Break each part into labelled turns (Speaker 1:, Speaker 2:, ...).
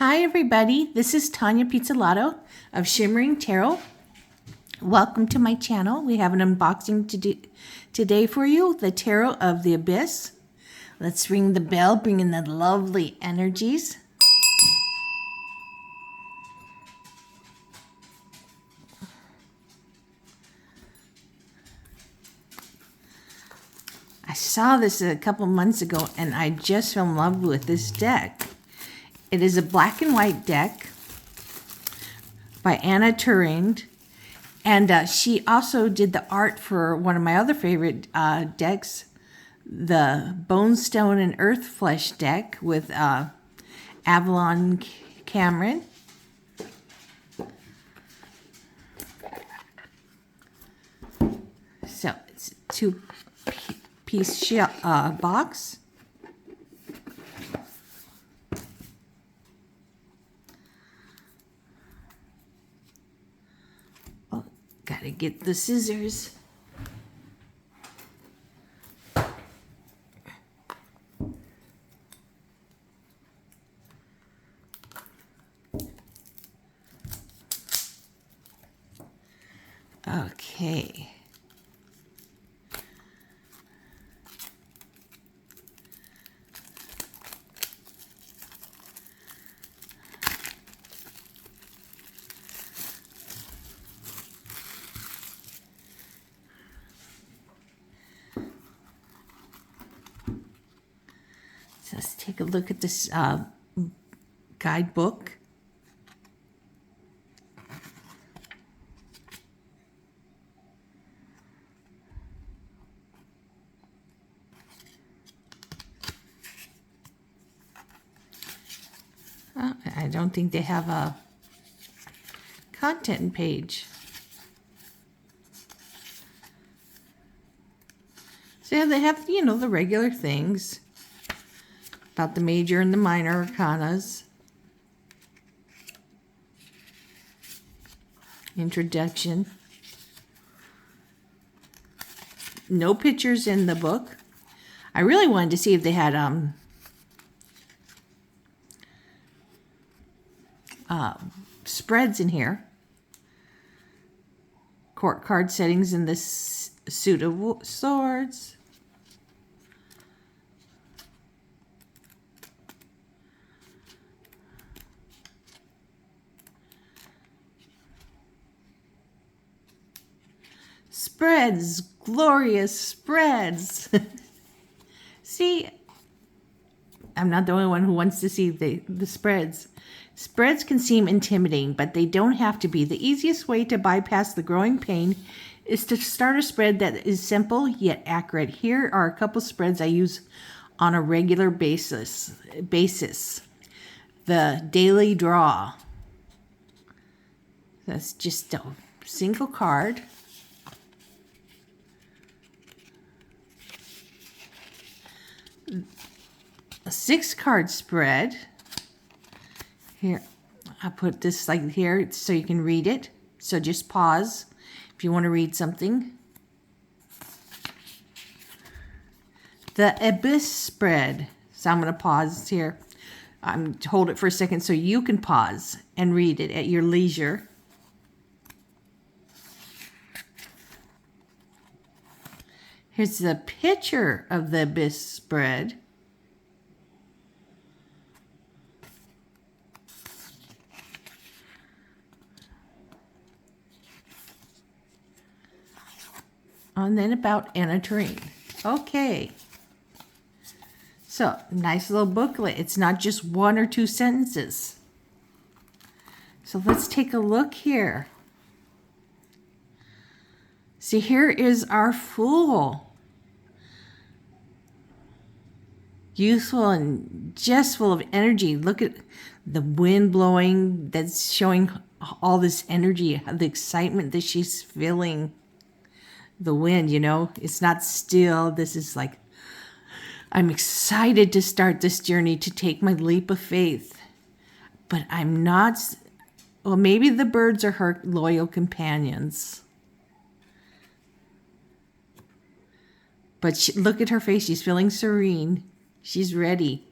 Speaker 1: Hi everybody, this is Tanya Pizzolato of Shimmering Tarot. Welcome to my channel. We have an unboxing to do today for you, the Tarot of the Abyss. Let's ring the bell, bring in the lovely energies. I saw this a couple months ago and I just fell in love with this deck. It is a black and white deck by Anna Turing, and she also did the art for one of my other favorite decks, the Bone, Stone, and Earth Flesh deck with Avalon Cameron. So it's a two-piece box. Gotta get the scissors. Okay. Let's take a look at this guidebook. I don't think they have a content page. So yeah, they have, you know, the regular things about the major and the minor arcanas. Introduction. No pictures in the book. I really wanted to see if they had spreads in here. Court card settings in this suit of swords. Spreads, glorious spreads. See, I'm not the only one who wants to see the spreads. Spreads can seem intimidating, but they don't have to be. The easiest way to bypass the growing pain is to start a spread that is simple yet accurate. Here are a couple spreads I use on a regular basis. The daily draw. That's just a single card. A 6-card spread. Here, I put this like here so you can read it. So just pause if you want to read something. The Abyss spread. So I'm going to pause here. Hold it for a second so you can pause and read it at your leisure. Here's the picture of the Abyss spread. And then about Anna Turing. Okay. So, nice little booklet. It's not just 1 or 2 sentences. So let's take a look here. See, here is our Fool. Youthful and just full of energy. Look at the wind blowing. That's showing all this energy, the excitement that she's feeling. The wind, you know, it's not still. This is like, I'm excited to start this journey, to take my leap of faith. But I'm not, well, maybe the birds are her loyal companions. But look at her face. She's feeling serene. She's ready.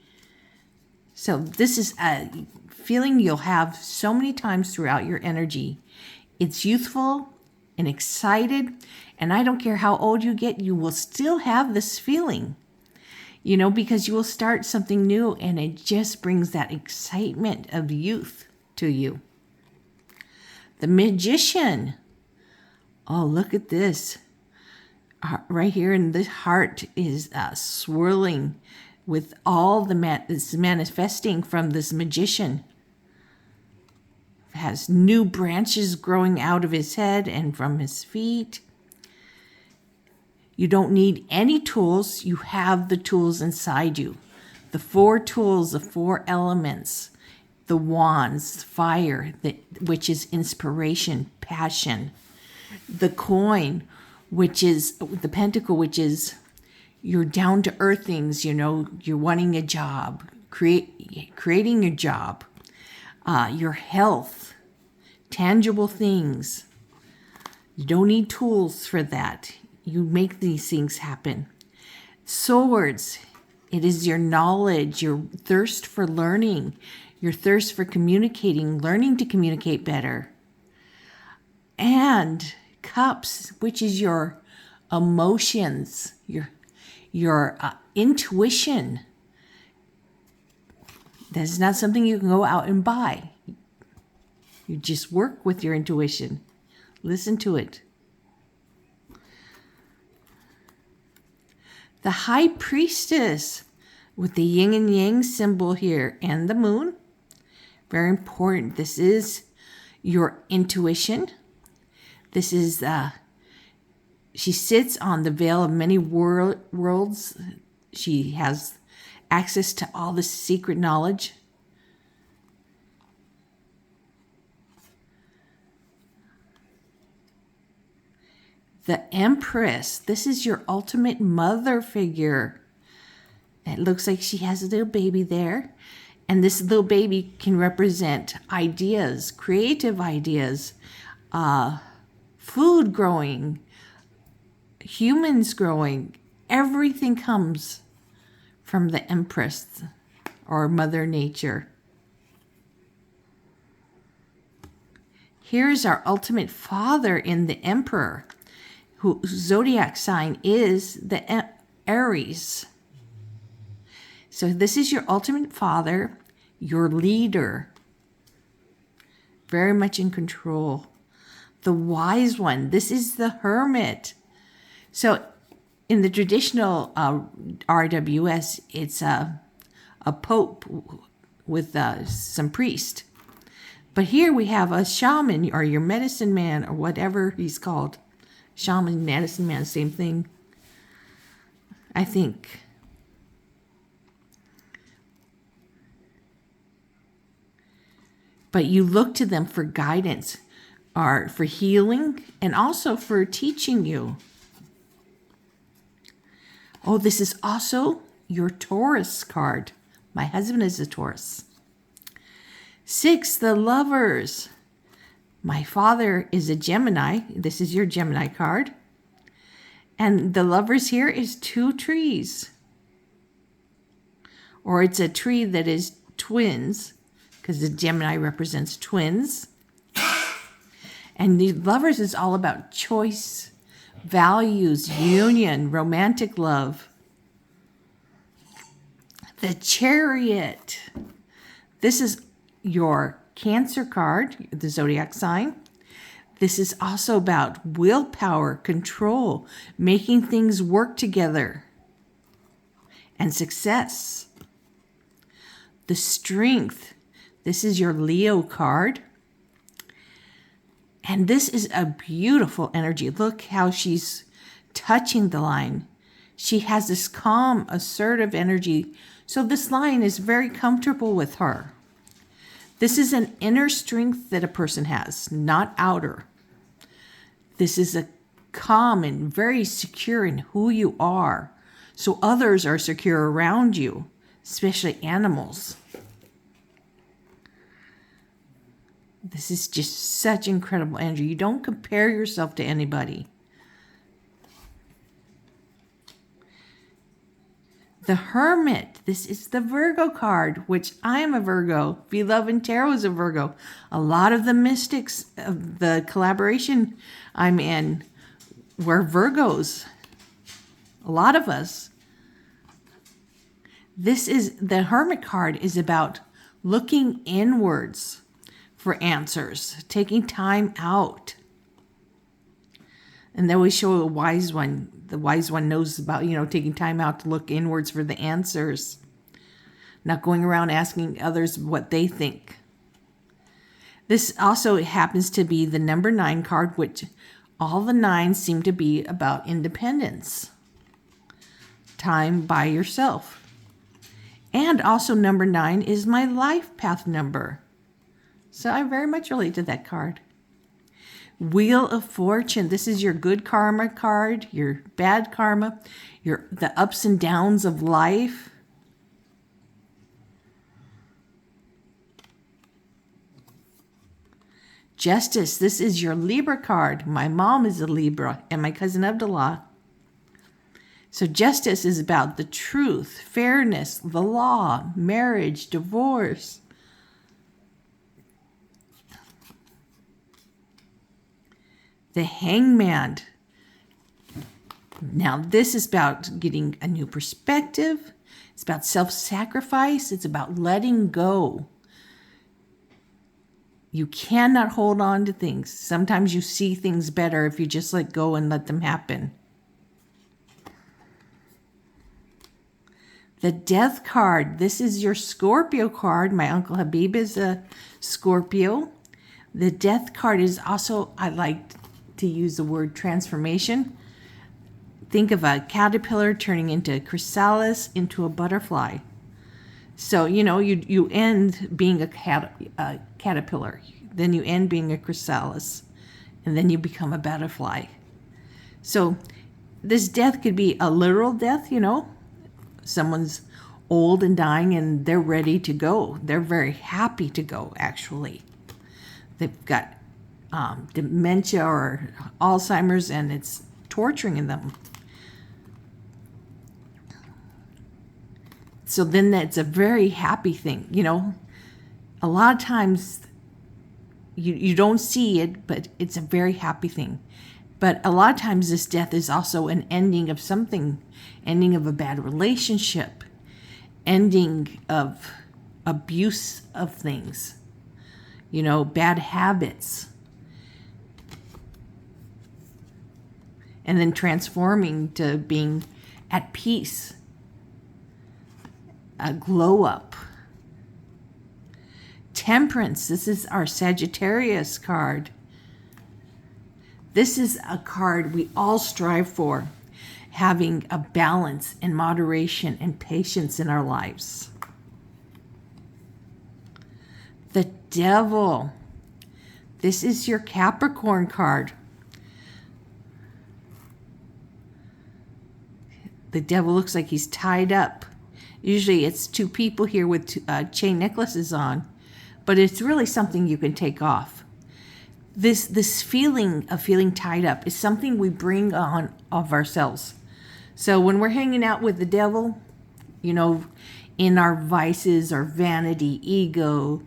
Speaker 1: So this is feeling you'll have so many times throughout your energy. It's youthful and excited, and I don't care how old you get, you will still have this feeling, because you will start something new, and it just brings that excitement of youth to you. The Magician. Oh, look at this. Right here in the heart is swirling with all this manifesting from this magician. It has new branches growing out of his head and from his feet. You don't need any tools. You have the tools inside you. The 4 tools, the 4 elements, the wands, fire, which is inspiration, passion, the coin, which is the pentacle, which is your down to earth things, you're wanting a job, creating a job, your health, tangible things. You don't need tools for that. You make these things happen. Swords, it is your knowledge, your thirst for learning, your thirst for communicating, learning to communicate better. And cups, which is your emotions, your intuition. That's not something you can go out and buy. You just work with your intuition. Listen to it. The High Priestess with the yin and yang symbol here and the moon. Very important. This is your intuition. This is, she sits on the veil of many worlds. She has access to all the secret knowledge. The Empress, this is your ultimate mother figure. It looks like she has a little baby there. And this little baby can represent ideas, creative ideas, food growing, humans growing. Everything comes from the Empress or Mother Nature. Here's our ultimate father in the Emperor, whose zodiac sign is the Aries. So this is your ultimate father, your leader, very much in control. The wise one, this is the Hermit. So in the traditional RWS, it's a pope with some priest. But here we have a shaman or your medicine man or whatever he's called. Shaman, medicine man, same thing, I think. But you look to them for guidance, or for healing, and also for teaching you. Oh, this is also your Taurus card. My husband is a Taurus. 6, the Lovers. My father is a Gemini. This is your Gemini card. And the Lovers here is 2 trees. Or it's a tree that is twins, because the Gemini represents twins. And the Lovers is all about choice, values, union, romantic love. The Chariot. This is your Cancer card, the zodiac sign. This is also about willpower, control, making things work together, and success. The Strength. This is your Leo card. And this is a beautiful energy. Look how she's touching the line. She has this calm, assertive energy. So this line is very comfortable with her. This is an inner strength that a person has, not outer. This is a calm and very secure in who you are. So others are secure around you, especially animals. This is just such incredible energy. You don't compare yourself to anybody. The Hermit. This is the Virgo card, which I am a Virgo. Love and Tarot is a Virgo. A lot of the mystics of the collaboration I'm in were Virgos. A lot of us. The Hermit card is about looking inwards for answers, taking time out. And then we show a wise one. The wise one knows about, taking time out to look inwards for the answers. Not going around asking others what they think. This also happens to be the number 9 card, which all the 9s seem to be about independence. Time by yourself. And also number 9 is my life path number. So I very much relate to that card. Wheel of Fortune. This is your good karma card, your bad karma, the ups and downs of life. Justice. This is your Libra card. My mom is a Libra and my cousin Abdullah. So justice is about the truth, fairness, the law, marriage, divorce. The Hangman. Now, this is about getting a new perspective. It's about self-sacrifice. It's about letting go. You cannot hold on to things. Sometimes you see things better if you just let go and let them happen. The Death card. This is your Scorpio card. My Uncle Habib is a Scorpio. The Death card is also, I like to use the word transformation. Think of a caterpillar turning into a chrysalis, into a butterfly. So, you end being a caterpillar. Then you end being a chrysalis. And then you become a butterfly. So this death could be a literal death, Someone's old and dying and they're ready to go. They're very happy to go, actually. They've got dementia or Alzheimer's and it's torturing them. So then that's a very happy thing. A lot of times you don't see it, but it's a very happy thing. But a lot of times this death is also an ending of something, ending of a bad relationship, ending of abuse of things, bad habits. And then transforming to being at peace, a glow up. Temperance. This is our Sagittarius card. This is a card we all strive for, having a balance and moderation and patience in our lives. The Devil. This is your Capricorn card. The Devil looks like he's tied up. Usually it's 2 people here with chain necklaces on, but it's really something you can take off. This feeling of feeling tied up is something we bring on of ourselves. So when we're hanging out with the devil, in our vices, our vanity, ego,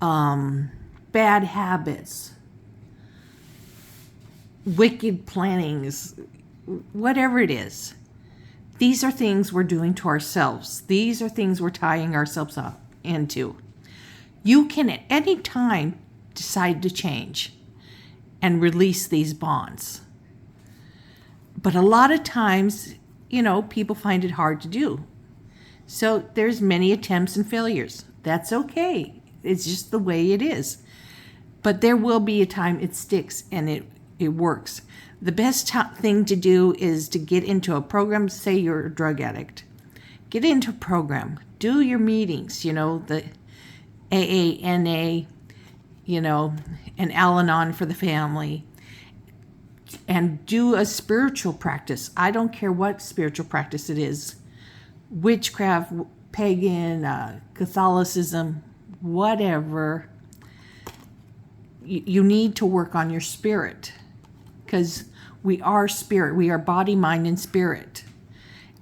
Speaker 1: bad habits, wicked plannings, whatever it is, these are things we're doing to ourselves. These are things we're tying ourselves up into. You can at any time decide to change and release these bonds. But a lot of times, people find it hard to do. So there's many attempts and failures. That's okay. It's just the way it is. But there will be a time it sticks and it works. The best thing to do is to get into a program. Say you're a drug addict. Get into a program. Do your meetings, the AANA, and Al-Anon for the family. And do a spiritual practice. I don't care what spiritual practice it is. Witchcraft, pagan, Catholicism, whatever. You need to work on your spirit. Because we are spirit. We are body, mind, and spirit.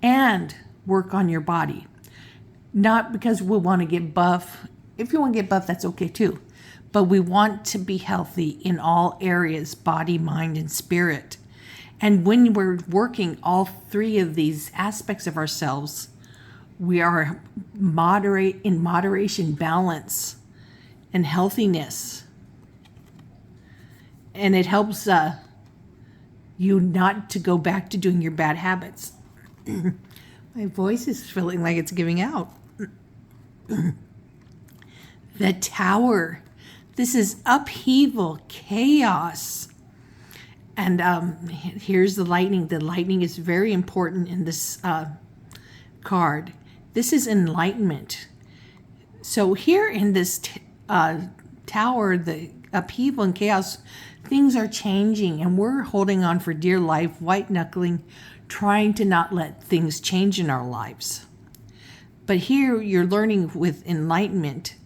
Speaker 1: And work on your body. Not because we want to get buff. If you want to get buff, that's okay too. But we want to be healthy in all areas, body, mind, and spirit. And when we're working all three of these aspects of ourselves, we are in moderation, balance, and healthiness. And it helps you not to go back to doing your bad habits. My voice is feeling like it's giving out. The Tower. This is upheaval, chaos. And here's the lightning. The lightning is very important in this card. This is enlightenment. So here in this tower, the upheaval and chaos, things are changing, and we're holding on for dear life, white knuckling, trying to not let things change in our lives. But here you're learning with enlightenment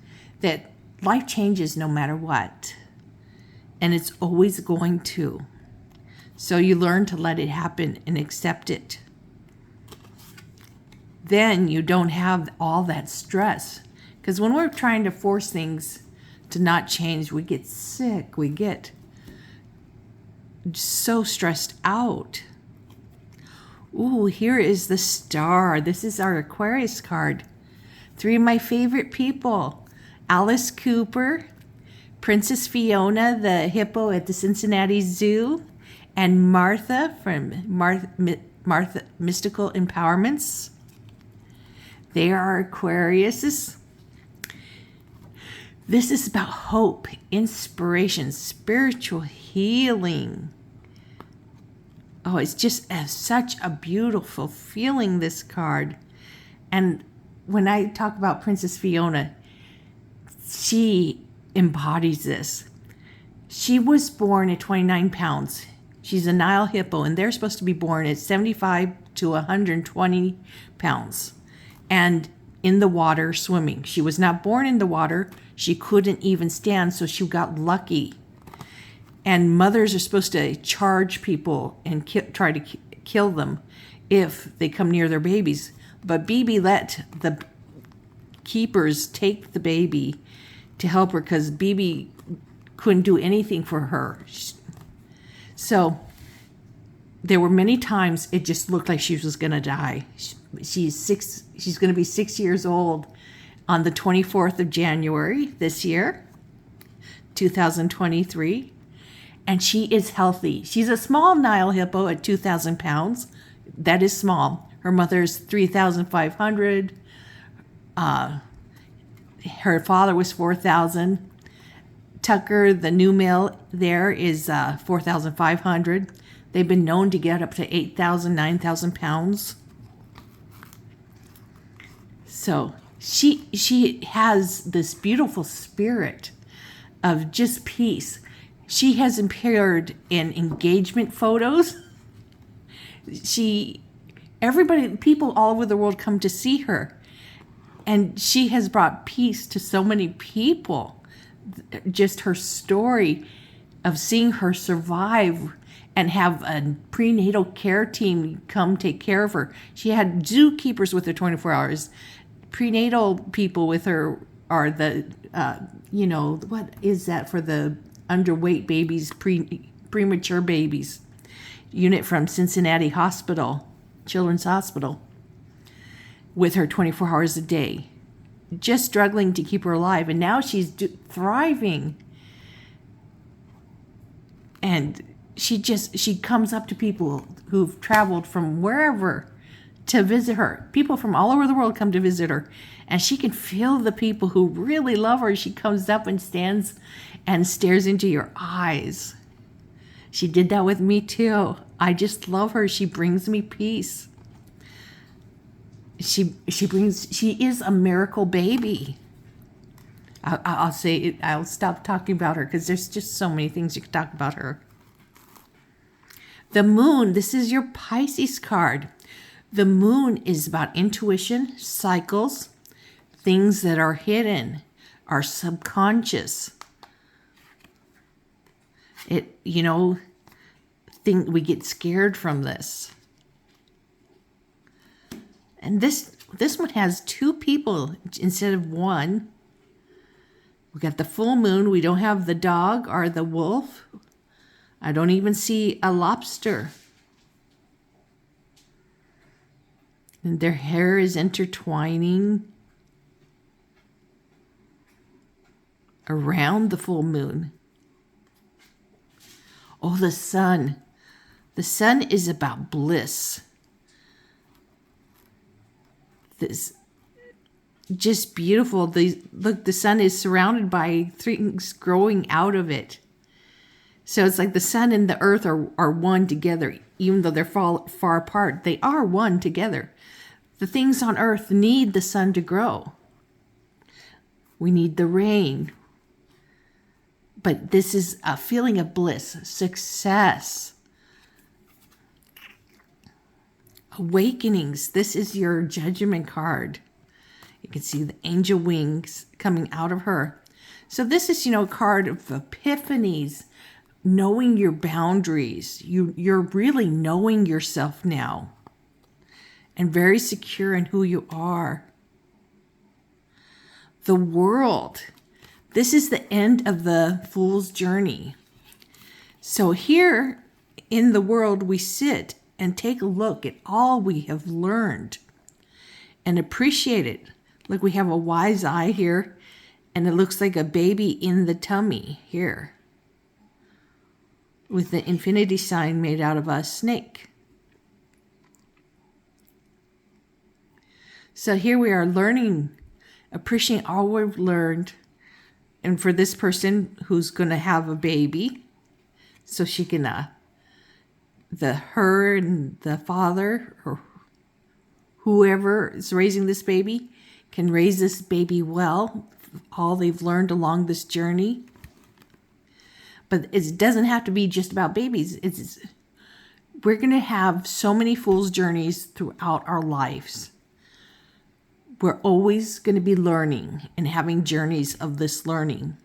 Speaker 1: that life changes no matter what, and it's always going to. So you learn to let it happen and accept it. Then you don't have all that stress. Because when we're trying to force things to not change, we get sick. We get so stressed out. Ooh, here is the Star. This is our Aquarius card. Three of my favorite people. Alice Cooper, Princess Fiona, the hippo at the Cincinnati Zoo, and Martha from Martha Mystical Empowerments. They are Aquariuses. This is about hope, inspiration, spiritual healing. Oh, it's just such a beautiful feeling, this card. And when I talk about Princess Fiona, she embodies this. She was born at 29 pounds. She's a Nile hippo, and they're supposed to be born at 75 to 120 pounds. And in the water swimming. She was not born in the water. She couldn't even stand, so she got lucky. And mothers are supposed to charge people and try to kill them if they come near their babies. But Bibi let the keepers take the baby to help her because Bibi couldn't do anything for her. So there were many times it just looked like she was going to die. She's going to be 6 years old on the 24th of January this year, 2023. And she is healthy. She's a small Nile hippo at 2,000 pounds. That is small. Her mother's 3,500. Her father was 4,000. Tucker, the new male there, is 4,500. They've been known to get up to 8,000, 9,000 pounds. So she has this beautiful spirit of just peace. She has appeared in engagement photos. People all over the world come to see her. And she has brought peace to so many people. Just her story of seeing her survive and have a prenatal care team come take care of her. She had zookeepers with her 24 hours. Prenatal people with her are the, what is that for the underweight babies, premature babies unit from Cincinnati Hospital, Children's Hospital, with her 24 hours a day, just struggling to keep her alive. And now she's thriving. And she comes up to people who've traveled from wherever to visit her. People from all over the world come to visit her. And she can feel the people who really love her. She comes up and stands and stares into your eyes. She did that with me too. I just love her. She brings me peace. She is a miracle baby. I'll stop talking about her because there's just so many things you could talk about her. The Moon, this is your Pisces card. The Moon is about intuition, cycles, things that are hidden, our subconscious. We get scared from this. And this one has two people instead of one. We got the full moon. We don't have the dog or the wolf. I don't even see a lobster. And their hair is intertwining around the full moon. Oh, the sun. The sun is about bliss. This just beautiful. Look, the sun is surrounded by things growing out of it. So it's like the sun and the earth are one together, even though they're far apart. They are one together. The things on earth need the sun to grow. We need the rain. But this is a feeling of bliss, success, awakenings. This is your judgment card. You can see the angel wings coming out of her. So this is, a card of epiphanies, knowing your boundaries. You're really knowing yourself now and very secure in who you are. The world. This is the end of the fool's journey. So here in the world, we sit and take a look at all we have learned and appreciate it. Like we have a wise eye here, and it looks like a baby in the tummy here with the infinity sign made out of a snake. So here we are learning, appreciating all we've learned. And for this person who's going to have a baby, so she can, her and the father or whoever is raising this baby can raise this baby well, all they've learned along this journey. But it doesn't have to be just about babies. We're going to have so many fool's journeys throughout our lives. We're always going to be learning and having journeys of this learning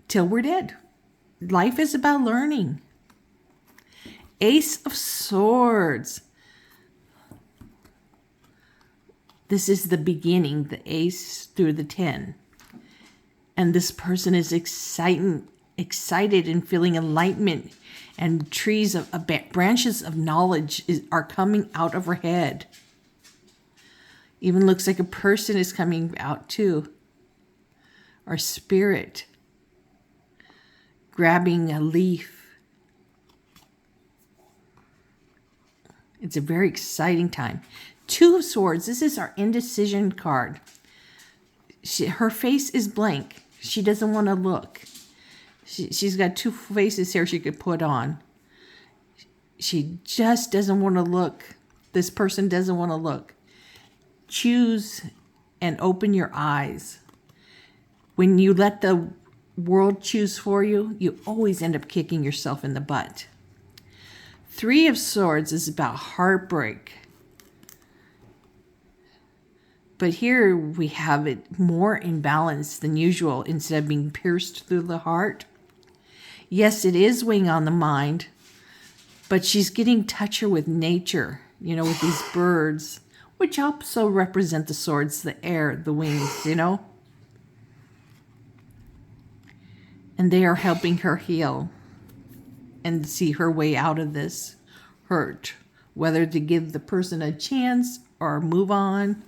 Speaker 1: till we're dead. Life is about learning. Ace of Swords. This is the beginning, the ace through the 10. And this person is excited and feeling enlightenment, and trees of branches of knowledge are coming out of her head. Even looks like a person is coming out too. Or spirit. Grabbing a leaf. It's a very exciting time. Two of Swords. This is our indecision card. Her face is blank. She doesn't want to look. She's got two faces here she could put on. She just doesn't want to look. This person doesn't want to look. Choose and open your eyes. When you let the world choose for you, you always end up kicking yourself in the butt. Three of Swords is about heartbreak. But here we have it more in balance than usual instead of being pierced through the heart. Yes, it is weighing on the mind, but she's getting toucher with nature, with these birds, which also represent the swords, the air, the wings, And they are helping her heal and see her way out of this hurt, whether to give the person a chance or move on.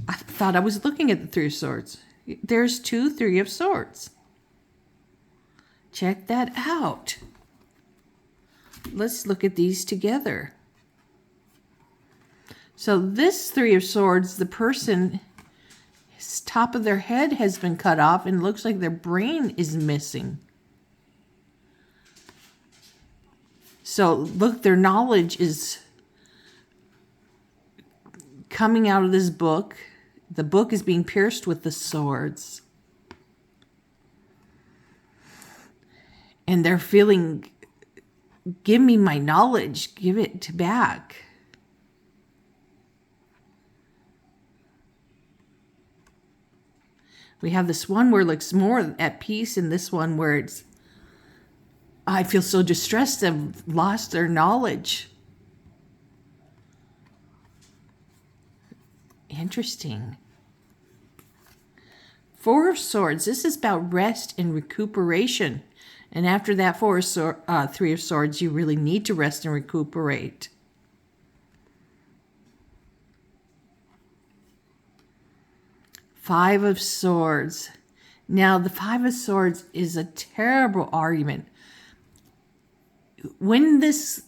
Speaker 1: I thought I was looking at the Three of Swords. There's two Three of Swords. Check that out. Let's look at these together. So this Three of Swords, the person, his top of their head has been cut off and looks like their brain is missing. So look, their knowledge is coming out of this book. The book is being pierced with the swords. And they're feeling, give me my knowledge, give it back. We have this one where it looks more at peace, and this one where it's, I feel so distressed, I've lost their knowledge. Interesting. Four of Swords. This is about rest and recuperation. And after that Three of Swords, you really need to rest and recuperate. Five of Swords. Now, the Five of Swords is a terrible argument. When this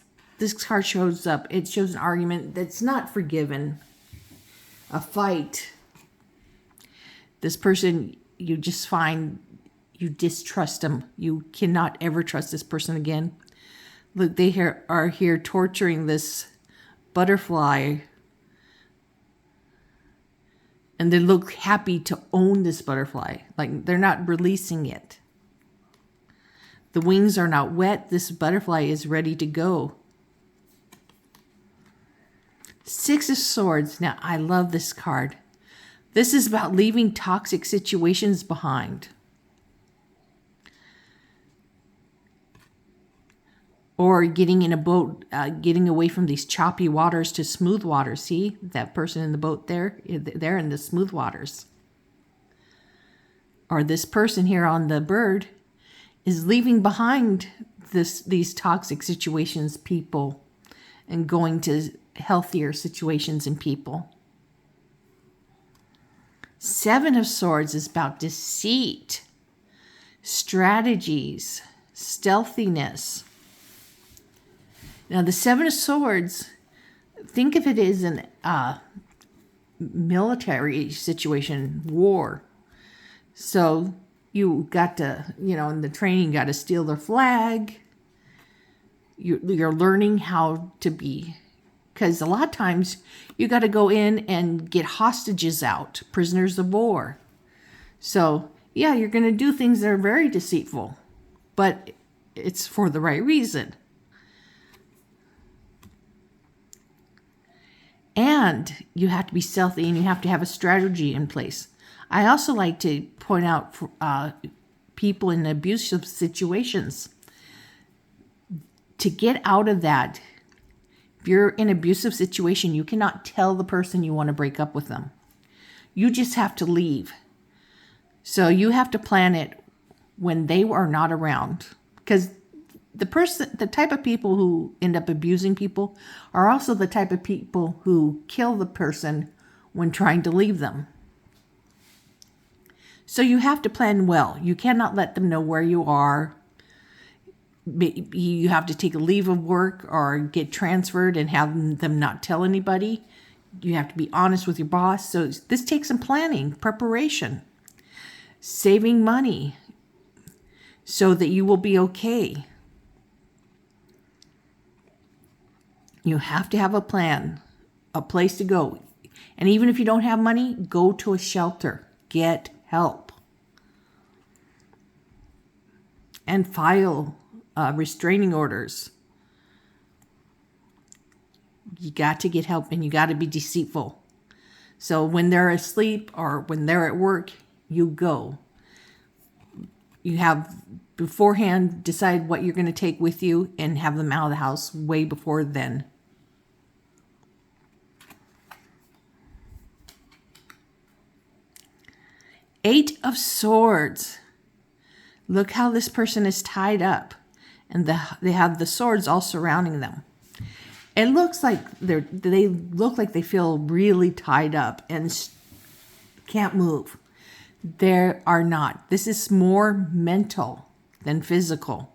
Speaker 1: card shows up, it shows an argument that's not forgiven. A fight. This person, you just find you distrust them. You cannot ever trust this person again. Look, they are here torturing this butterfly. And they look happy to own this butterfly. Like they're not releasing it. The wings are not wet. This butterfly is ready to go. Six of Swords. Now, I love this card. This is about leaving toxic situations behind. Or getting in a boat, getting away from these choppy waters to smooth waters. See that person in the boat there? They're in the smooth waters. Or this person here on the bird is leaving behind these toxic situations, people, and going to healthier situations and people. Seven of Swords is about deceit, strategies, stealthiness. Now, the Seven of Swords, think of it as an military situation, war. So you got to, in the training, got to steal their flag. You're learning how to be, because a lot of times you got to go in and get hostages out, prisoners of war. So, yeah, you're going to do things that are very deceitful, but it's for the right reason. And you have to be stealthy and you have to have a strategy in place. I also like to point out people in abusive situations. To get out of that, if you're in an abusive situation, you cannot tell the person you want to break up with them. You just have to leave. So you have to plan it when they are not around. Because the type of people who end up abusing people are also the type of people who kill the person when trying to leave them. So you have to plan well. You cannot let them know where you are. You have to take a leave of work or get transferred and have them not tell anybody. You have to be honest with your boss. So this takes some planning, preparation, saving money so that you will be okay. You have to have a plan, a place to go. And even if you don't have money, go to a shelter. Get help. And file restraining orders. You got to get help and you got to be deceitful. So when they're asleep or when they're at work, you go. You have beforehand decide what you're going to take with you and have them out of the house way before then. Eight of Swords. Look how this person is tied up. And they have the swords all surrounding them. It looks like they look like they feel really tied up and can't move. They are not. This is more mental than physical.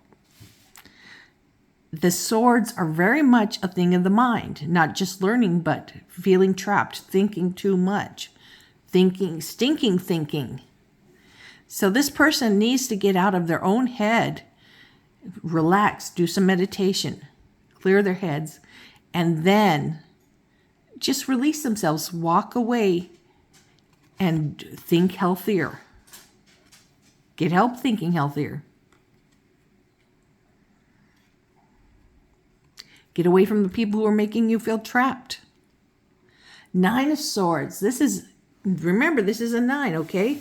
Speaker 1: The swords are very much a thing of the mind, not just learning, but feeling trapped, thinking too much, stinking thinking. So this person needs to get out of their own head, relax, do some meditation, clear their heads, and then just release themselves, walk away, and think healthier. Get help thinking healthier. Get away from the people who are making you feel trapped. Nine of Swords. Remember, this is a 9, okay?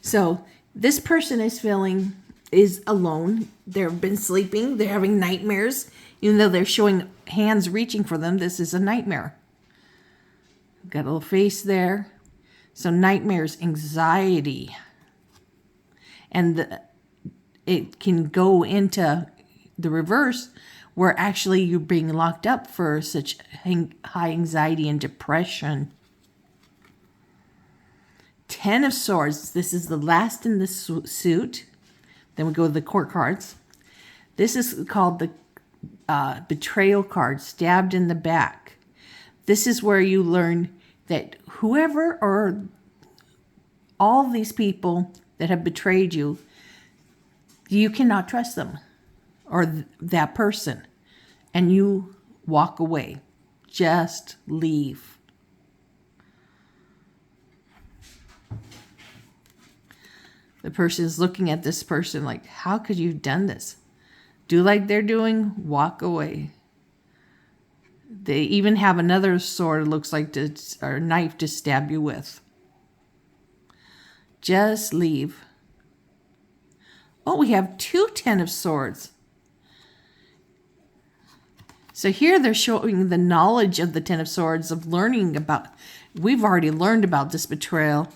Speaker 1: So this person is alone. They've been sleeping. They're having nightmares. Even though they're showing hands reaching for them, this is a nightmare. Got a little face there. So nightmares, anxiety. And it can go into the reverse, where actually you're being locked up for such high anxiety and depression. 10 of Swords. This is the last in the suit. Then we go to the court cards. This is called the betrayal card, stabbed in the back. This is where you learn that whoever or all these people that have betrayed you, you cannot trust them or that person. And you walk away. Just leave. The person is looking at this person like, how could you have done this? Do like they're doing, walk away. They even have another sword, it looks like, or knife to stab you with. Just leave. Oh, we have 2 10 of Swords. So here they're showing the knowledge of the 10 of Swords, of learning about, we've already learned about this betrayal.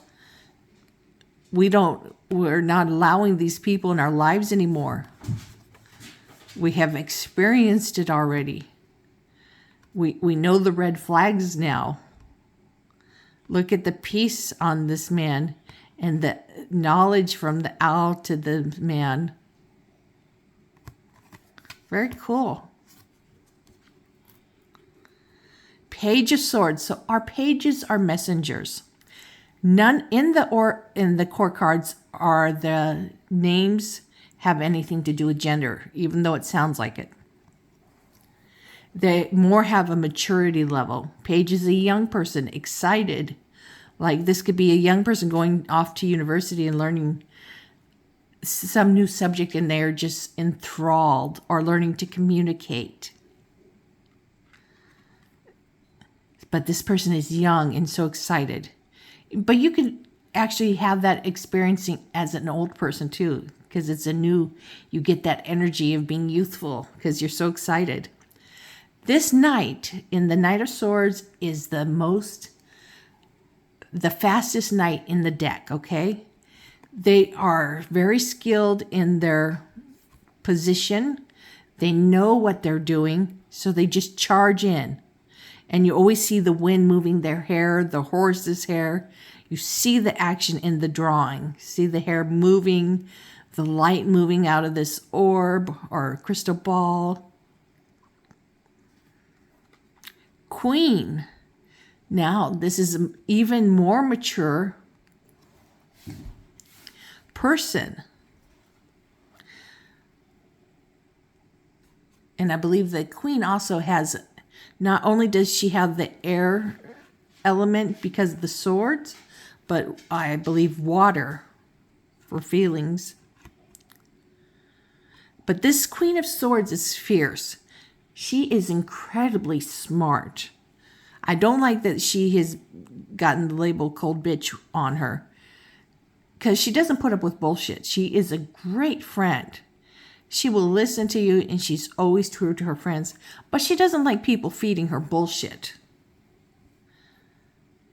Speaker 1: We're not allowing these people in our lives anymore. We have experienced it already. We know the red flags now. Look at the peace on this man and the knowledge from the owl to the man. Very cool. Page of Swords. So our pages are messengers. None in the court cards are the names have anything to do with gender, even though it sounds like it. They more have a maturity level. Page is a young person, excited. Like this could be a young person going off to university and learning some new subject, and they're just enthralled or learning to communicate. But this person is young and so excited. But you can actually have that experiencing as an old person too, because it's you get that energy of being youthful because you're so excited. This knight in the Knight of Swords is the fastest knight in the deck, okay? They are very skilled in their position. They know what they're doing, so they just charge in. And you always see the wind moving their hair, the horse's hair. You see the action in the drawing. See the hair moving, the light moving out of this orb or crystal ball. Queen. Now, this is an even more mature person. And I believe the Queen also has, not only does she have the air element because of the swords, but I believe water for feelings. But this Queen of Swords is fierce. She is incredibly smart. I don't like that she has gotten the label cold bitch on her, because she doesn't put up with bullshit. She is a great friend. She will listen to you, and she's always true to her friends, but she doesn't like people feeding her bullshit.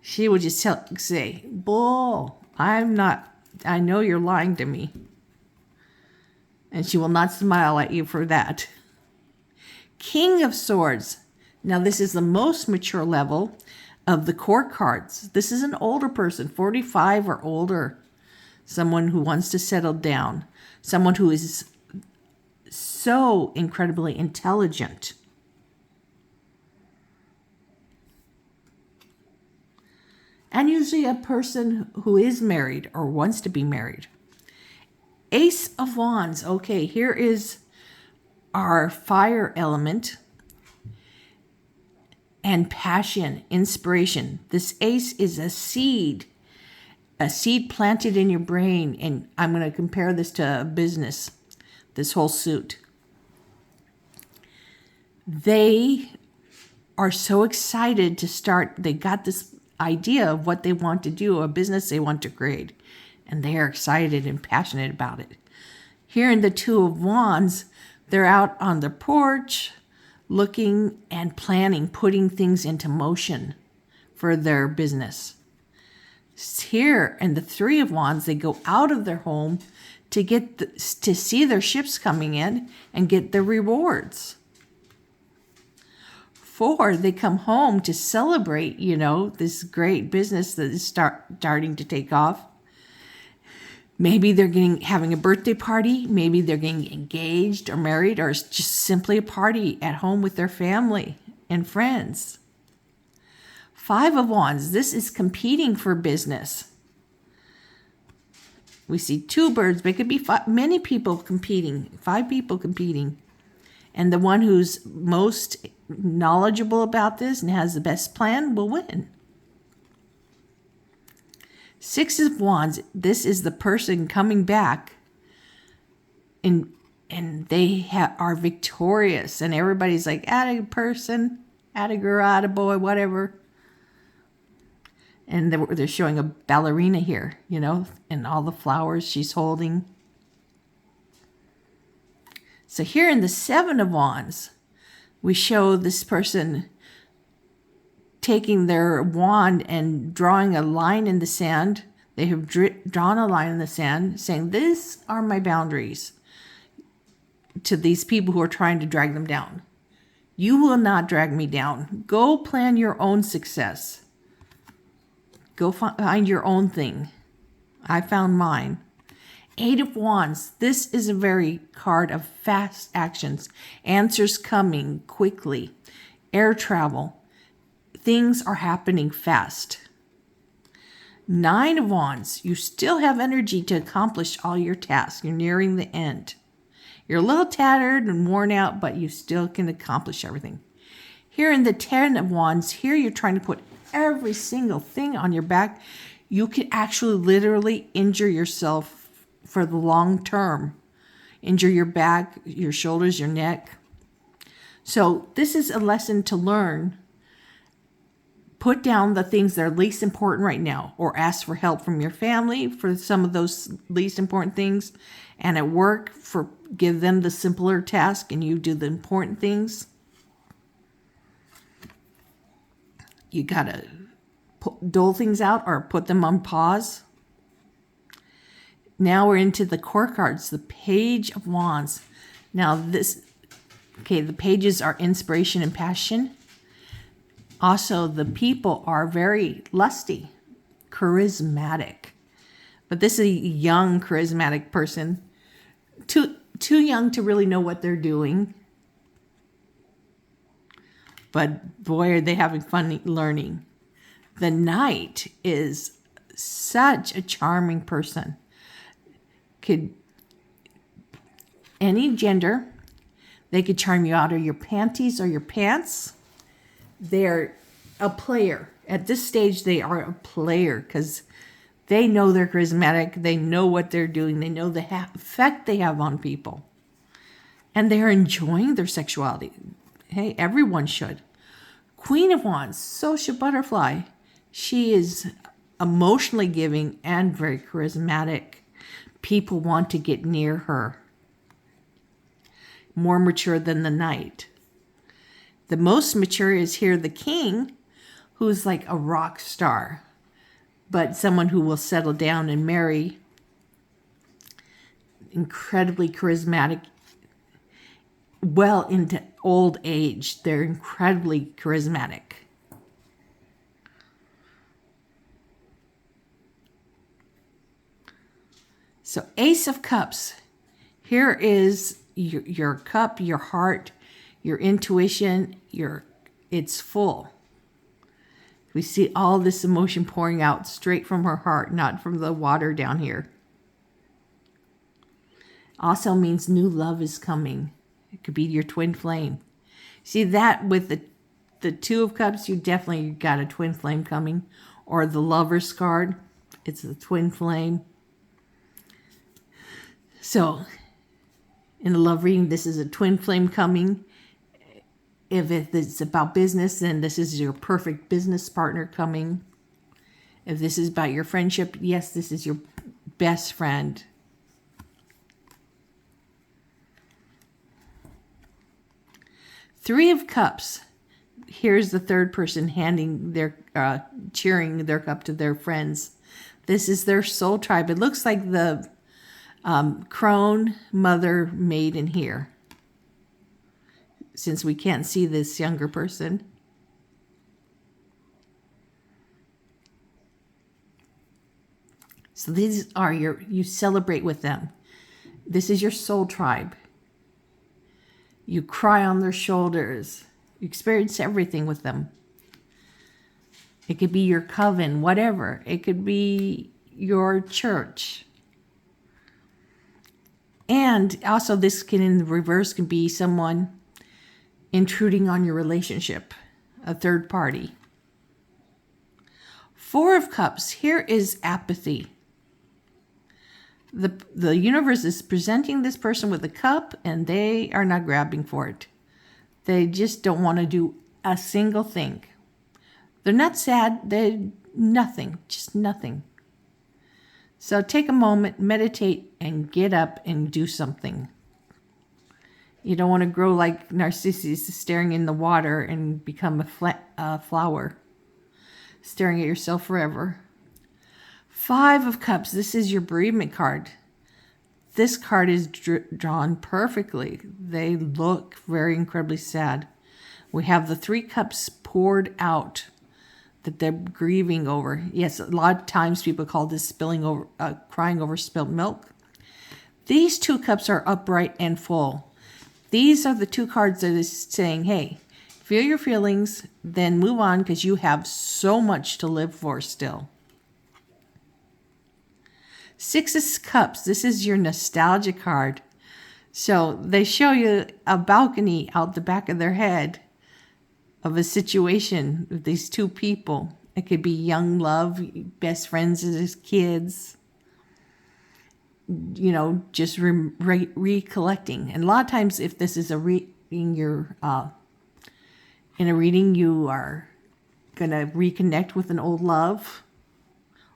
Speaker 1: She will just say, bull, I know you're lying to me. And she will not smile at you for that. King of Swords. Now this is the most mature level of the court cards. This is an older person, 45 or older. Someone who wants to settle down. Someone who is so incredibly intelligent. And usually a person who is married or wants to be married. Ace of Wands. Okay, here is our fire element and passion, inspiration. This ace is a seed planted in your brain. And I'm going to compare this to a business, this whole suit. They are so excited to start. They got this idea of what they want to do, a business they want to create. And they are excited and passionate about it. Here in the Two of Wands, they're out on the porch, looking and planning, putting things into motion for their business. Here, and the Three of Wands, they go out of their home to to see their ships coming in and get their rewards. 4, they come home to celebrate, this great business that is starting to take off. Maybe they're having a birthday party. Maybe they're getting engaged or married, or it's just simply a party at home with their family and friends. 5 of Wands, this is competing for business. We see 2 birds, but it could be many people competing, 5 people competing. And the one who's most knowledgeable about this and has the best plan will win. 6 of Wands, this is the person coming back and they are victorious. And everybody's like, atta person, atta girl, atta boy, whatever. And they're showing a ballerina here, and all the flowers she's holding. So here in the 7 of Wands, we show this person taking their wand and drawing a line in the sand. They have drawn a line in the sand saying, these are my boundaries, to these people who are trying to drag them down. You will not drag me down. Go plan your own success. Go find your own thing. I found mine. 8 of Wands. This is a very card of fast actions. Answers coming quickly. Air travel. Things are happening fast. 9 of Wands. You still have energy to accomplish all your tasks. You're nearing the end. You're a little tattered and worn out, but you still can accomplish everything. Here in the 10 of Wands, here you're trying to put every single thing on your back. You could actually literally injure yourself for the long term. Injure your back, your shoulders, your neck. So this is a lesson to learn. Put down the things that are least important right now, or ask for help from your family for some of those least important things. And at work, give them the simpler task and you do the important things. You got to dole things out or put them on pause. Now we're into the core cards, the Page of Wands. Now the pages are inspiration and passion. Also, the people are very lusty, charismatic. But this is a young, charismatic person. Too young to really know what they're doing. But boy, are they having fun learning. The Knight is such a charming person. Any gender, they could charm you out of your panties or your pants. They're a player. At this stage, they are a player because they know they're charismatic. They know what they're doing. They know the effect they have on people. And they're enjoying their sexuality. Hey, everyone should. Queen of Wands, social butterfly. She is emotionally giving and very charismatic. People want to get near her. More mature than the Knight. The most mature is here the King, who's like a rock star, but someone who will settle down and marry. Incredibly charismatic. Well into old age, they're incredibly charismatic. So Ace of Cups. Here is your cup, your heart, your intuition, it's full. We see all this emotion pouring out straight from her heart, not from the water down here. Also means new love is coming. It could be your twin flame. See that with the Two of Cups, you definitely got a twin flame coming. Or the Lover's card, it's the twin flame. So, in the love reading, this is a twin flame coming. If it's about business, then this is your perfect business partner coming. If this is about your friendship, yes, this is your best friend. Three of Cups. here's the third person handing their, cheering their cup to their friends. This is their soul tribe. It looks like the crone, mother, maiden here, since we can't see this younger person. So these are you celebrate with them. This is your soul tribe. You cry on their shoulders. You experience everything with them. It could be your coven, whatever. It could be your church. And also this can, in the reverse, can be someone intruding on your relationship, a third party. Four of Cups, here is apathy. The universe is presenting this person with a cup and they are not grabbing for it. They just don't want to do a single thing. They're not sad, they're nothing, just nothing. So take a moment, meditate, and get up and do something. You don't want to grow like Narcissus, staring in the water and become a flower, staring at yourself forever. Five of Cups, this is your bereavement card. This card is drawn perfectly. They look very incredibly sad. We have the Three Cups poured out that they're grieving over. Yes, a lot of times people call this spilling over, crying over spilled milk. These two cups are upright and full. These are the two cards that is saying, hey, feel your feelings, then move on because you have so much to live for still. Six of Cups, this is your nostalgia card. So they show you a balcony out the back of their head of a situation with these two people. It could be young love, best friends as kids, you know, just recollecting. And a lot of times if this is a reading, in a reading you are going to reconnect with an old love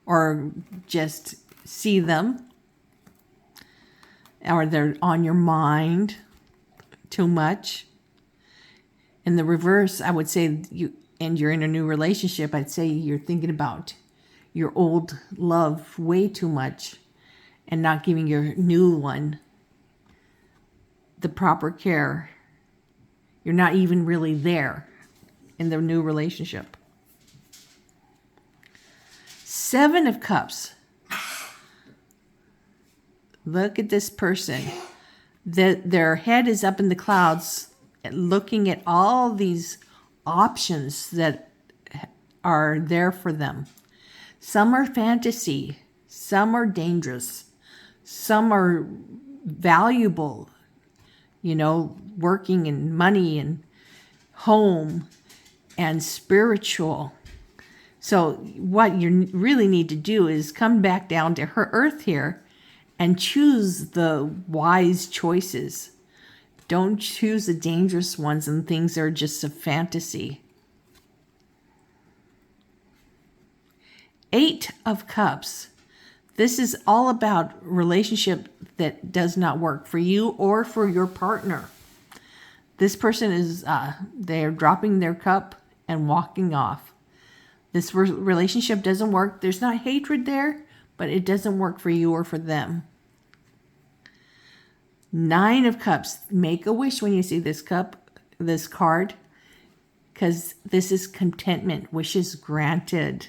Speaker 1: or just see them, or they're on your mind too much. In the reverse, I would say you're in a new relationship, I'd say you're thinking about your old love way too much and not giving your new one the proper care. You're not even really there in the new relationship. Seven of Cups. Look at this person. Their head is up in the clouds, looking at all these options that are there for them. Some are fantasy, some are dangerous, some are valuable, you know, working and money and home and spiritual. So what you really need to do is come back down to her earth here and choose the wise choices. Don't choose the dangerous ones and things that are just a fantasy. Eight of Cups. This is all about relationship that does not work for you or for your partner. This person is, they're dropping their cup and walking off. This relationship doesn't work. There's not hatred there, but it doesn't work for you or for them. Nine of Cups. Make a wish when you see this cup, this card, because this is contentment, wishes granted,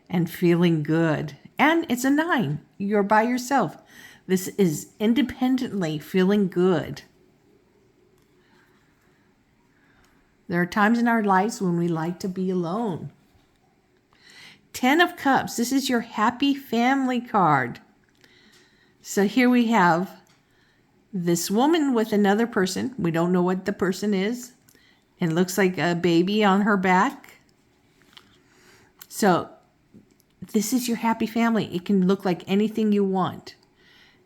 Speaker 1: and feeling good. And it's a 9. You're by yourself. This is independently feeling good. There are times in our lives when we like to be alone. 10 of Cups. This is your happy family card. So here we have this woman with another person. We don't know what the person is. It looks like a baby on her back. So this is your happy family. It can look like anything you want.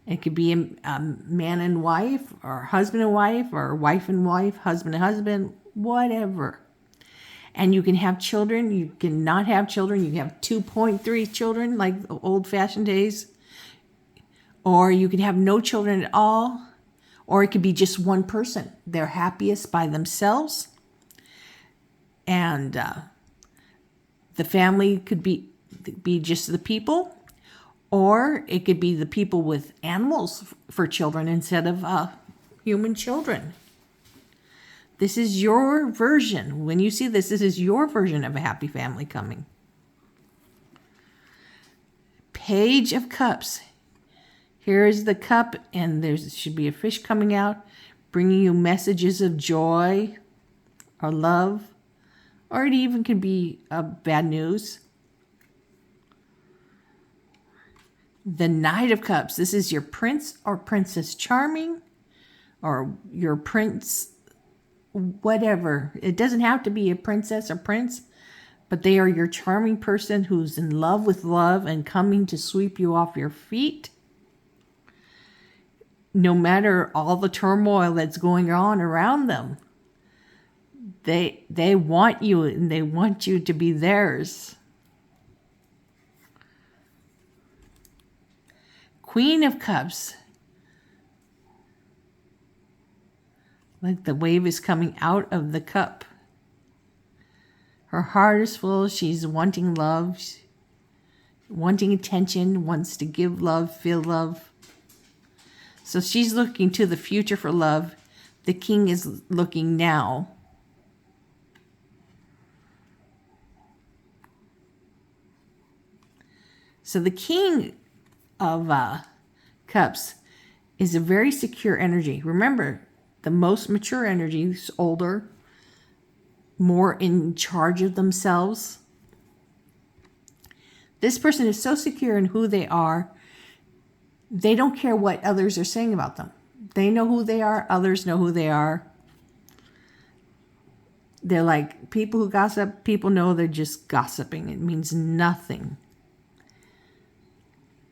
Speaker 1: It could be a man and wife, or husband and wife, or wife and wife, husband and husband, whatever. And you can have children. You can not have children. You can have 2.3 children like old-fashioned days. Or you can have no children at all. Or it could be just one person. They're happiest by themselves. And the family could be just the people, or it could be the people with animals for children instead of human children. This is your version. When you see this, this is your version of a happy family coming. Page of Cups. Here is the cup, and there should be a fish coming out, bringing you messages of joy or love, or it even could be bad news. The Knight of Cups. This is your Prince or Princess Charming, or your Prince whatever. It doesn't have to be a princess or prince, but they are your charming person who's in love with love and coming to sweep you off your feet. No matter all the turmoil that's going on around them, they want you, and they want you to be theirs. Queen of Cups. Like the wave is coming out of the cup. Her heart is full. She's wanting love, wanting attention, wants to give love, feel love. So she's looking to the future for love. The king is looking now. So the king of cups is a very secure energy. Remember, the most mature energy is older, more in charge of themselves. This person is so secure in who they are, they don't care what others are saying about them. They know who they are, others know who they are. They're like people who gossip, people know they're just gossiping. It means nothing.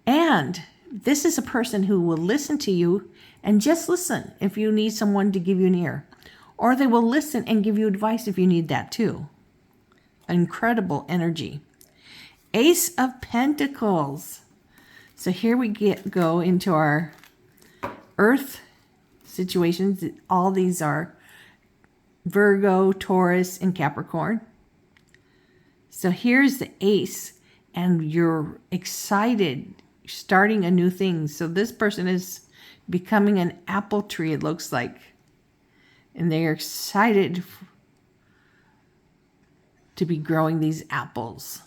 Speaker 1: And this is a person who will listen to you and just listen if you need someone to give you an ear. Or they will listen and give you advice if you need that too. Incredible energy. Ace of Pentacles. So here we go into our Earth situations. All these are Virgo, Taurus, and Capricorn. So here's the Ace, and you're excited, starting a new thing. So this person is becoming an apple tree, it looks like. And they're excited to be growing these apples.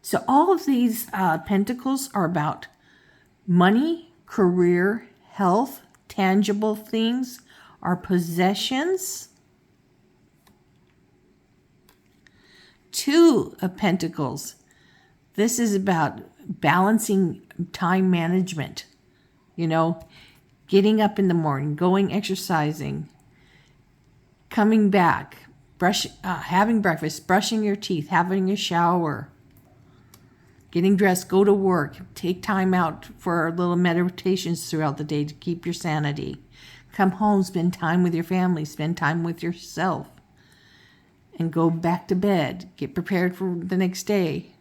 Speaker 1: So all of these pentacles are about money, career, health, tangible things, our possessions. Two of Pentacles. This is about balancing time management. You know, getting up in the morning, going exercising, coming back, having breakfast, brushing your teeth, having a shower, getting dressed, go to work, take time out for little meditations throughout the day to keep your sanity. Come home, spend time with your family, spend time with yourself, and go back to bed. Get prepared for the next day.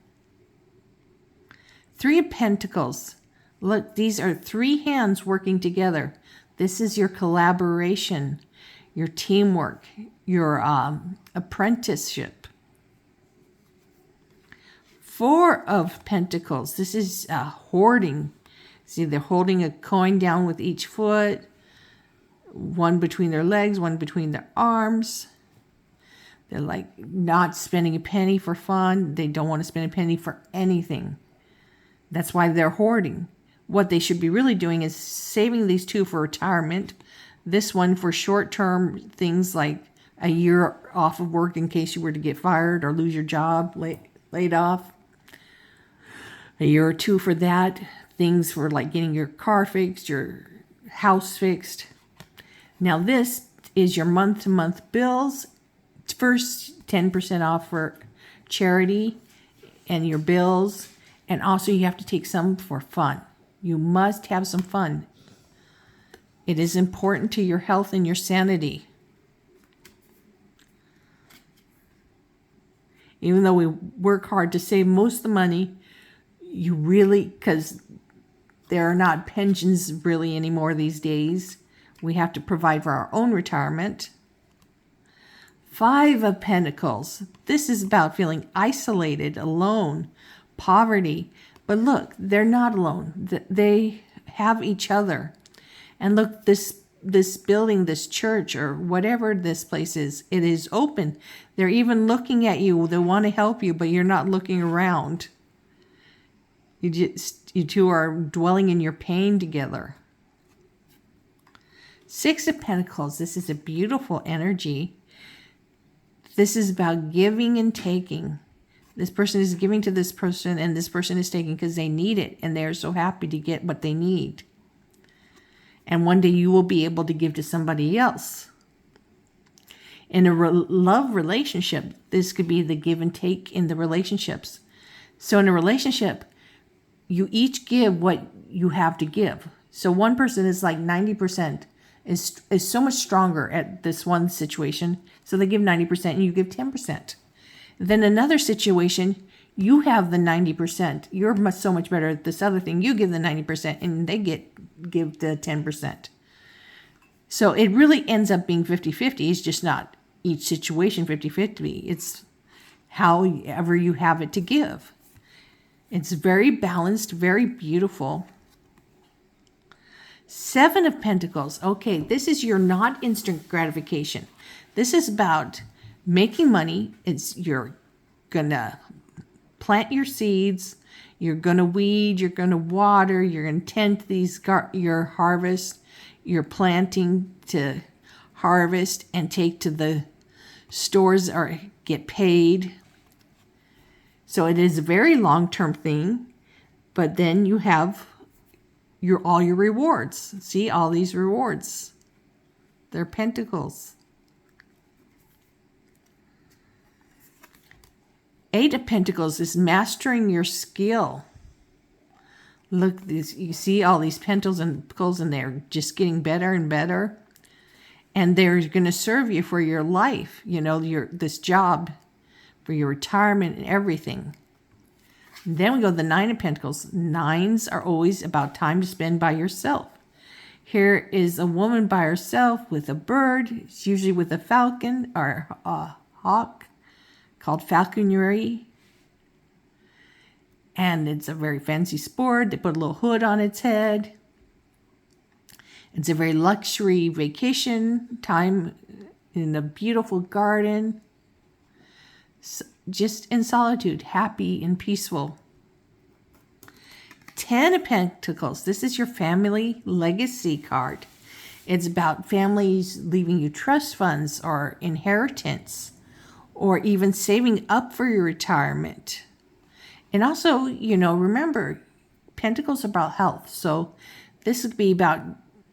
Speaker 1: Three of Pentacles. Look, these are three hands working together. This is your collaboration, your teamwork, your apprenticeship. Four of Pentacles. This is hoarding. See, they're holding a coin down with each foot, one between their legs, one between their arms. They're like not spending a penny for fun. They don't want to spend a penny for anything. That's why they're hoarding. What they should be really doing is saving these two for retirement. This one for short-term things like a year off of work in case you were to get fired or lose your job, laid off. A year or two for that. Things for like getting your car fixed, your house fixed. Now this is your month-to-month bills. First, 10% off for charity and your bills. And also you have to take some for fun. You must have some fun. It is important to your health and your sanity. Even though we work hard to save most of the money, you really, because there are not pensions really anymore these days. We have to provide for our own retirement. Five of Pentacles. This is about feeling isolated, alone, poverty. But look, they're not alone. They have each other. And look, this building, this church, or whatever this place is, it is open. They're even looking at you. They want to help you, but you're not looking around. You two are dwelling in your pain together. Six of Pentacles. This is a beautiful energy. This is about giving and taking. This person is giving to this person, and this person is taking because they need it, and they're so happy to get what they need. And one day you will be able to give to somebody else. In a love relationship, this could be the give and take in the relationships. So in a relationship, you each give what you have to give. So one person is like 90%, is so much stronger at this one situation. So they give 90% and you give 10%. Then another situation, you have the 90%. You're so much better at this other thing. You give the 90% and they give the 10%. So it really ends up being 50-50. It's just not each situation 50-50. It's however you have it to give. It's very balanced, very beautiful. Seven of Pentacles. Okay, this is your not instant gratification. This is about making money. You're gonna plant your seeds. You're gonna weed. You're gonna water. You're gonna tend to your harvest. You're planting to harvest and take to the stores or get paid. So it is a very long-term thing. But then you have all your rewards. See all these rewards. They're pentacles. Eight of Pentacles is mastering your skill. Look, you see all these pentacles and they're just getting better and better. And they're going to serve you for your life, this job, for your retirement and everything. Then we go to the Nine of Pentacles. Nines are always about time to spend by yourself. Here is a woman by herself with a bird. It's usually with a falcon or a hawk called falconry. And it's a very fancy sport. They put a little hood on its head. It's a very luxury vacation time in a beautiful garden. Just in solitude, happy and peaceful. 10 of Pentacles. This is your family legacy card. It's about families leaving you trust funds or inheritance, or even saving up for your retirement. And also, remember, Pentacles are about health. So this would be about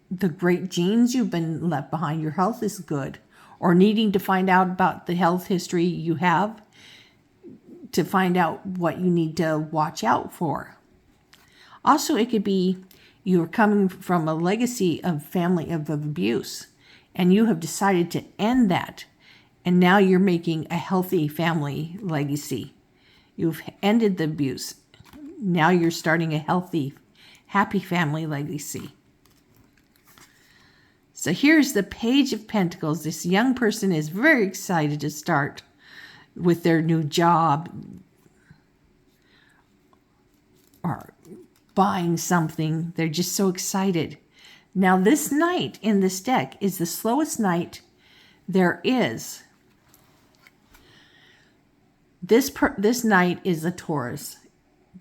Speaker 1: the great genes you've been left behind. Your health is good. Or needing to find out about the health history you have to find out what you need to watch out for. Also, it could be you're coming from a legacy of family of abuse, and you have decided to end that. And now you're making a healthy family legacy. You've ended the abuse. Now you're starting a healthy, happy family legacy. So here's the Page of Pentacles. This young person is very excited to start with their new job or buying something. They're just so excited. Now this knight in this deck is the slowest knight there is. This knight is a Taurus.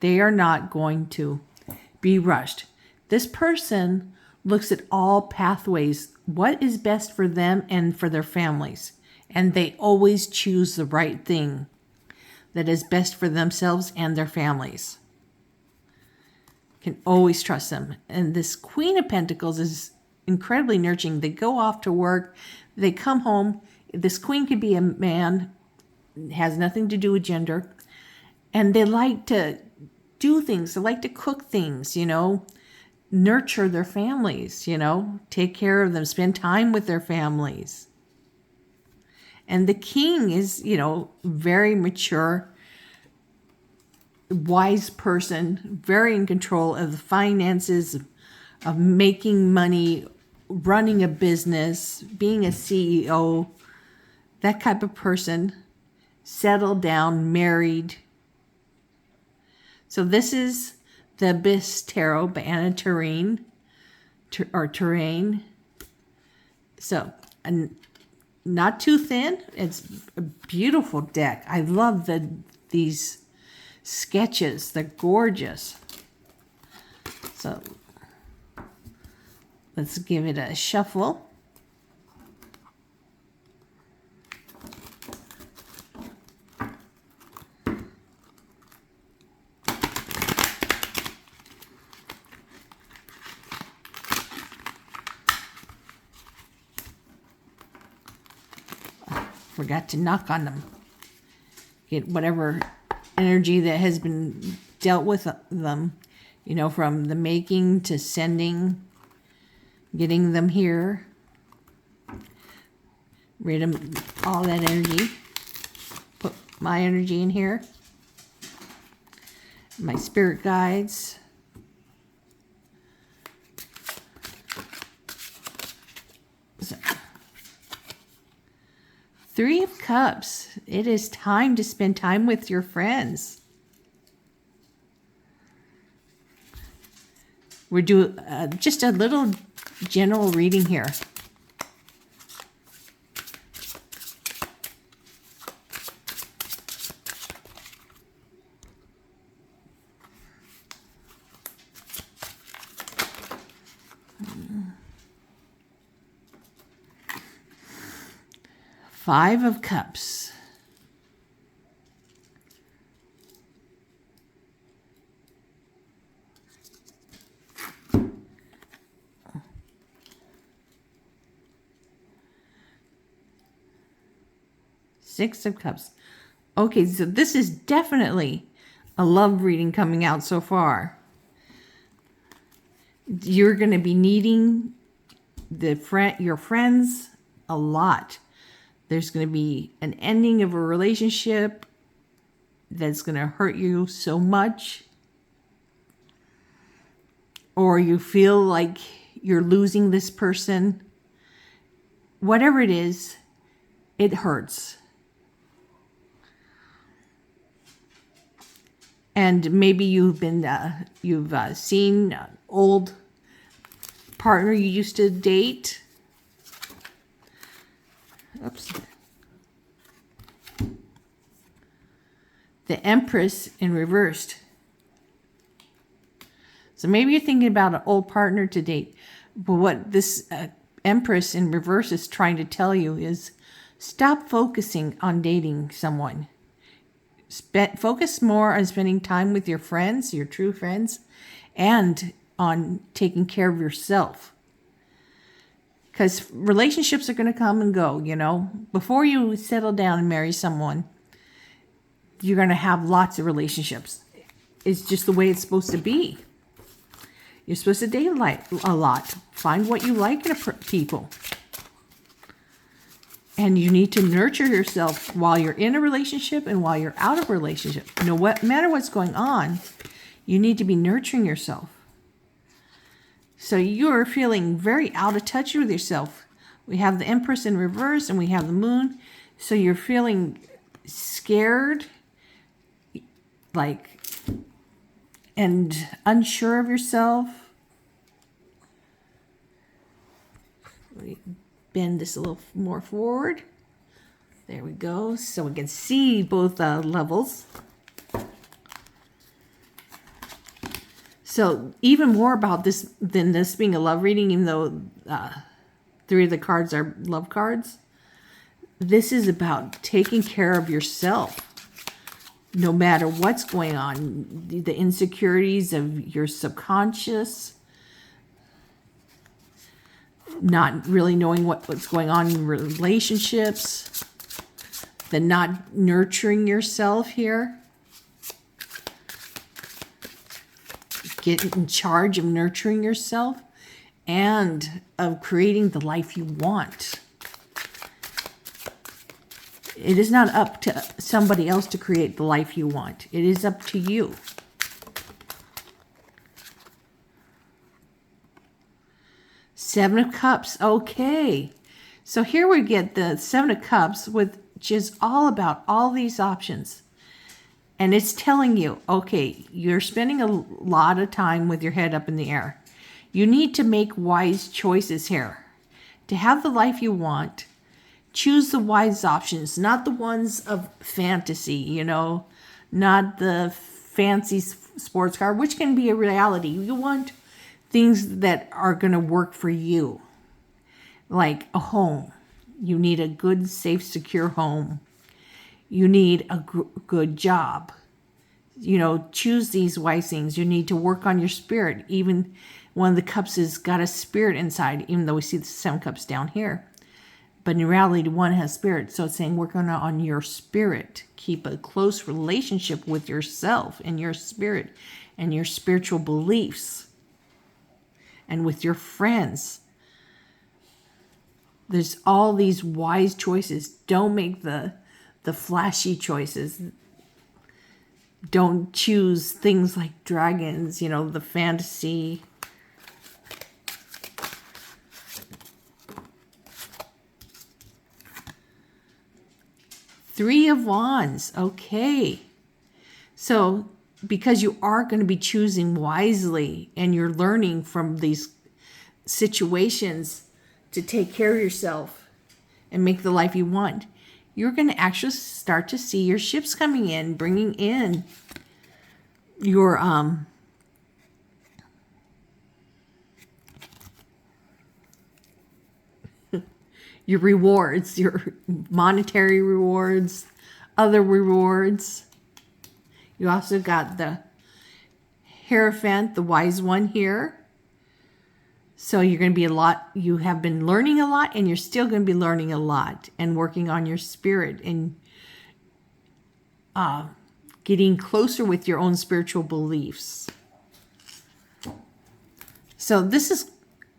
Speaker 1: They are not going to be rushed. This person looks at all pathways, what is best for them and for their families. And they always choose the right thing that is best for themselves and their families. Can always trust them. And this Queen of Pentacles is incredibly nurturing. They go off to work. They come home. This queen could be a man. It has nothing to do with gender. And they like to do things. They like to cook things, nurture their families, take care of them, spend time with their families. And the king is, very mature, wise person, very in control of the finances, of making money, running a business, being a CEO, that type of person, settled down, married. So this is the Abyss Tarot by Anna Terrain, or Terrain. So, not too thin. It's a beautiful deck. I love these sketches. They're gorgeous. So, let's give it a shuffle. Forgot to knock on them. Get whatever energy that has been dealt with them, you know, from the making to sending, getting them here. Rid of all that energy. Put my energy in here. My spirit guides. So, 3 of Cups. It is time to spend time with your friends. We're doing just a little general reading here. Five of Cups. Six of Cups. Okay, so this is definitely a love reading coming out so far. You're going to be needing your friends a lot. There's going to be an ending of a relationship that's going to hurt you so much. Or you feel like you're losing this person. Whatever it is, it hurts. And maybe you've seen an old partner you used to date. Oops. The Empress in reversed. So maybe you're thinking about an old partner to date. But what this Empress in reverse is trying to tell you is stop focusing on dating someone. Focus more on spending time with your friends, your true friends, and on taking care of yourself. Because relationships are going to come and go, you know. Before you settle down and marry someone, you're going to have lots of relationships. It's just the way it's supposed to be. You're supposed to date a lot. Find what you like in people. And you need to nurture yourself while you're in a relationship and while you're out of a relationship. No matter what's going on, you need to be nurturing yourself. So you're feeling very out of touch with yourself. We have the Empress in reverse and we have the Moon. So you're feeling scared, and unsure of yourself. Let me bend this a little more forward. There we go. So we can see both levels. So even more about this than this being a love reading, even though 3 of the cards are love cards, this is about taking care of yourself. No matter what's going on, the insecurities of your subconscious, not really knowing what's going on in relationships, the not nurturing yourself here. Get in charge of nurturing yourself and of creating the life you want. It is not up to somebody else to create the life you want. It is up to you. Seven of Cups. Okay. So here we get the Seven of Cups, which is all about all these options. And it's telling you, okay, you're spending a lot of time with your head up in the air. You need to make wise choices here. To have the life you want, choose the wise options, not the ones of fantasy, not the fancy sports car, which can be a reality. You want things that are going to work for you, like a home. You need a good, safe, secure home. You need a good job. Choose these wise things. You need to work on your spirit. Even one of the cups has got a spirit inside, even though we see the 7 cups down here. But in reality, one has spirit. So it's saying work on your spirit. Keep a close relationship with yourself and your spirit and your spiritual beliefs and with your friends. There's all these wise choices. Don't make the flashy choices. Don't choose things like dragons, the fantasy. Three of Wands. Okay. So because you are going to be choosing wisely and you're learning from these situations to take care of yourself and make the life you want, you're going to actually start to see your ships coming in, bringing in your your rewards, your monetary rewards, other rewards. You also got the Hierophant, the wise one here. So you're going to be you have been learning a lot, and you're still going to be learning a lot and working on your spirit and getting closer with your own spiritual beliefs. So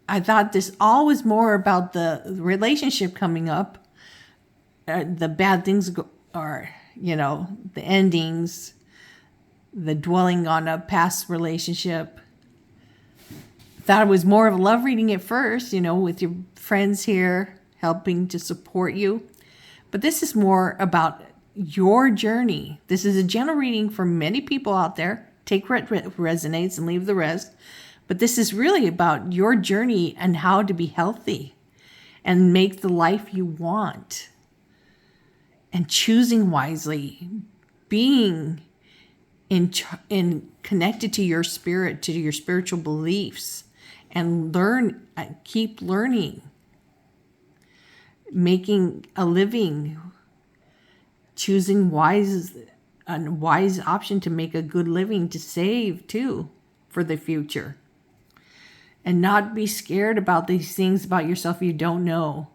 Speaker 1: I thought this all was more about the relationship coming up. The bad things are, the endings, the dwelling on a past relationship. Thought it was more of a love reading at first, with your friends here helping to support you. But this is more about your journey. This is a general reading for many people out there. Take what resonates and leave the rest. But this is really about your journey and how to be healthy and make the life you want. And choosing wisely, being in connected to your spirit, to your spiritual beliefs, and keep learning, making a living, choosing a wise option to make a good living, to save too for the future, and not be scared about these things about yourself you don't know.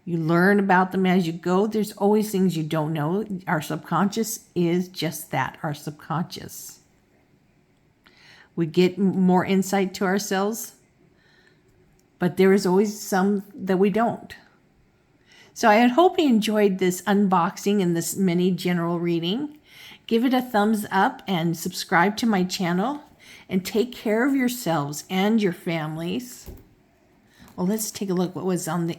Speaker 1: You learn about them as you go. There's always things you don't know. Our subconscious is just that, our subconscious. We get more insight to ourselves, but there is always some that we don't. So I hope you enjoyed this unboxing and this mini general reading. Give it a thumbs up and subscribe to my channel, and take care of yourselves and your families. Well, let's take a look what was on the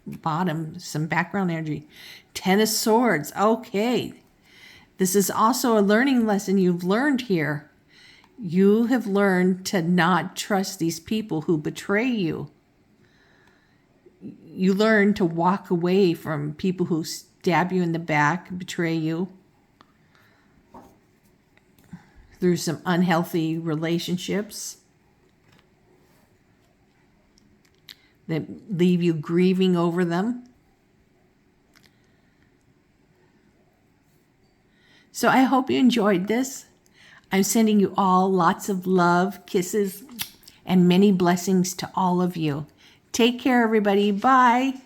Speaker 1: bottom, some background energy. 10 of Swords. Okay. This is also a learning lesson you've learned here. You have learned to not trust these people who betray you. You learn to walk away from people who stab you in the back, betray you through some unhealthy relationships that leave you grieving over them. So I hope you enjoyed this. I'm sending you all lots of love, kisses, and many blessings to all of you. Take care, everybody. Bye.